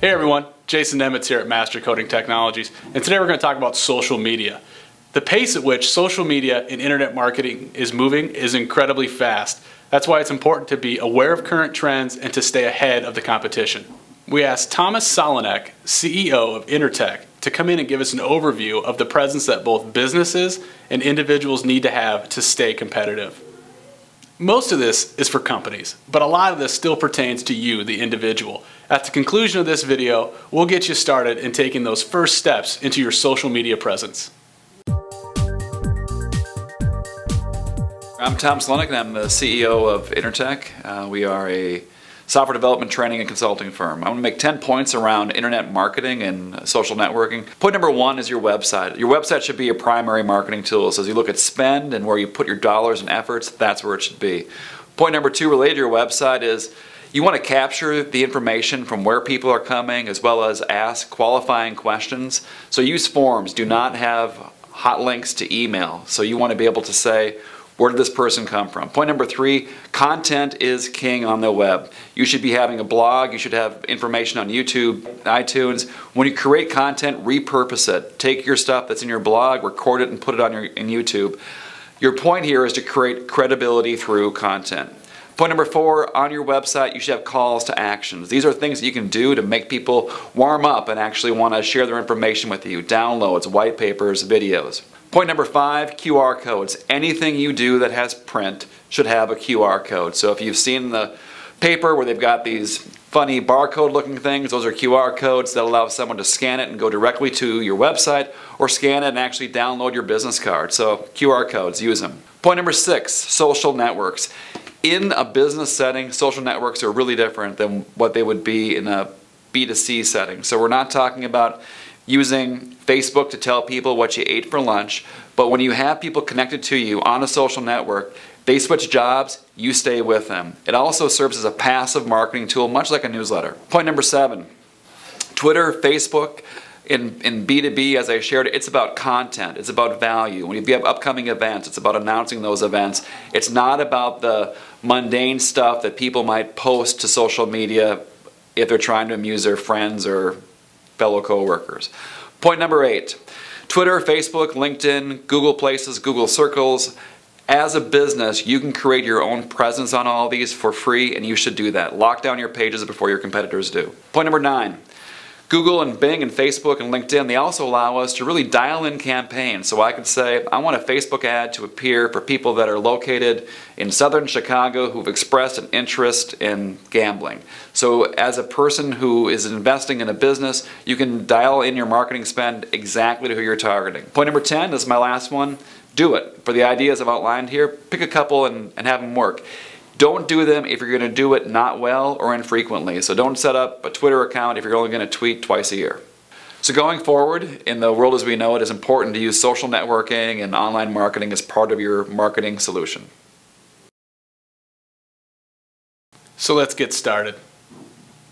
Hey everyone, Jason Nemitz here at Master Coding Technologies, and today we're going to talk about social media. The pace at which social media and internet marketing is moving is incredibly fast. That's why it's important to be aware of current trends and to stay ahead of the competition. We asked Thomas Solonek, CEO of Intertech, to come in and give us an overview of the presence that both businesses and individuals need to have to stay competitive. Most of this is for companies, but a lot of this still pertains to you, the individual. At the conclusion of this video, we'll get you started in taking those first steps into your social media presence. I'm Tom Solonek and I'm the CEO of Intertech. We are a software development training and consulting firm. I'm going to make 10 points around internet marketing and social networking. Point number one is your website. Your website should be your primary marketing tool. So as you look at spend and where you put your dollars and efforts, that's where it should be. Point number two related to your website is you want to capture the information from where people are coming as well as ask qualifying questions. So use forms. Do not have hot links to email. So you want to be able to say, where did this person come from? Point number three, content is king on the web. You should be having a blog, you should have information on YouTube, iTunes. When you create content, repurpose it. Take your stuff that's in your blog, record it and put it on in YouTube. Your point here is to create credibility through content. Point number four, on your website you should have calls to actions. These are things that you can do to make people warm up and actually want to share their information with you. Downloads, white papers, videos. Point number five, QR codes. Anything you do that has print should have a QR code. So if you've seen the paper where they've got these funny barcode looking things, those are QR codes that allow someone to scan it and go directly to your website or scan it and actually download your business card. So QR codes, use them. Point number six, social networks. In a business setting, social networks are really different than what they would be in a B2C setting. So we're not talking about using Facebook to tell people what you ate for lunch, but when you have people connected to you on a social network, they switch jobs, you stay with them. It also serves as a passive marketing tool, much like a newsletter. Point number seven, Twitter, Facebook, in B2B, as I shared, it's about content, it's about value. When you have upcoming events, it's about announcing those events. It's not about the mundane stuff that people might post to social media if they're trying to amuse their friends or fellow co-workers. Point number eight, Twitter, Facebook, LinkedIn, Google Places, Google Circles. As a business, you can create your own presence on all these for free, and you should do that. Lock down your pages before your competitors do. Point number nine, Google and Bing and Facebook and LinkedIn, they also allow us to really dial in campaigns. So I could say, I want a Facebook ad to appear for people that are located in southern Chicago who've expressed an interest in gambling. So as a person who is investing in a business, you can dial in your marketing spend exactly to who you're targeting. Point number 10, this is my last one, do it. For the ideas I've outlined here, pick a couple and have them work. Don't do them if you're going to do it not well or infrequently. So don't set up a Twitter account if you're only going to tweet twice a year. So going forward, in the world as we know it, it's important to use social networking and online marketing as part of your marketing solution. So let's get started.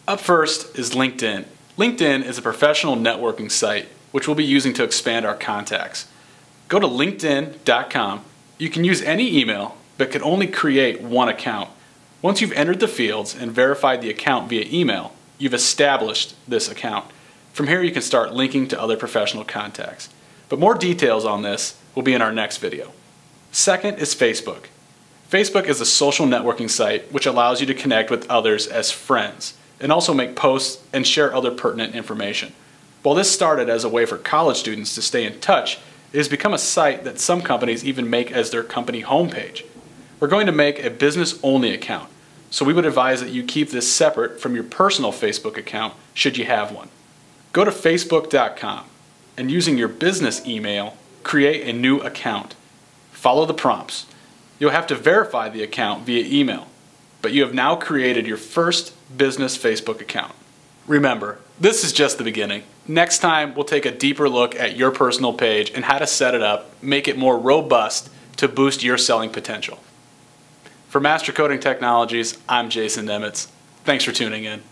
Up first is LinkedIn. LinkedIn is a professional networking site which we'll be using to expand our contacts. Go to linkedin.com. You can use any email, but can only create one account. Once you've entered the fields and verified the account via email, you've established this account. From here you can start linking to other professional contacts. But more details on this will be in our next video. Second is Facebook. Facebook is a social networking site which allows you to connect with others as friends and also make posts and share other pertinent information. While this started as a way for college students to stay in touch, it has become a site that some companies even make as their company homepage. We're going to make a business-only account, so we would advise that you keep this separate from your personal Facebook account should you have one. Go to facebook.com and using your business email, create a new account. Follow the prompts. You'll have to verify the account via email, but you have now created your first business Facebook account. Remember, this is just the beginning. Next time, we'll take a deeper look at your personal page and how to set it up, make it more robust to boost your selling potential. For Master Coding Technologies, I'm Jason Nemitz. Thanks for tuning in.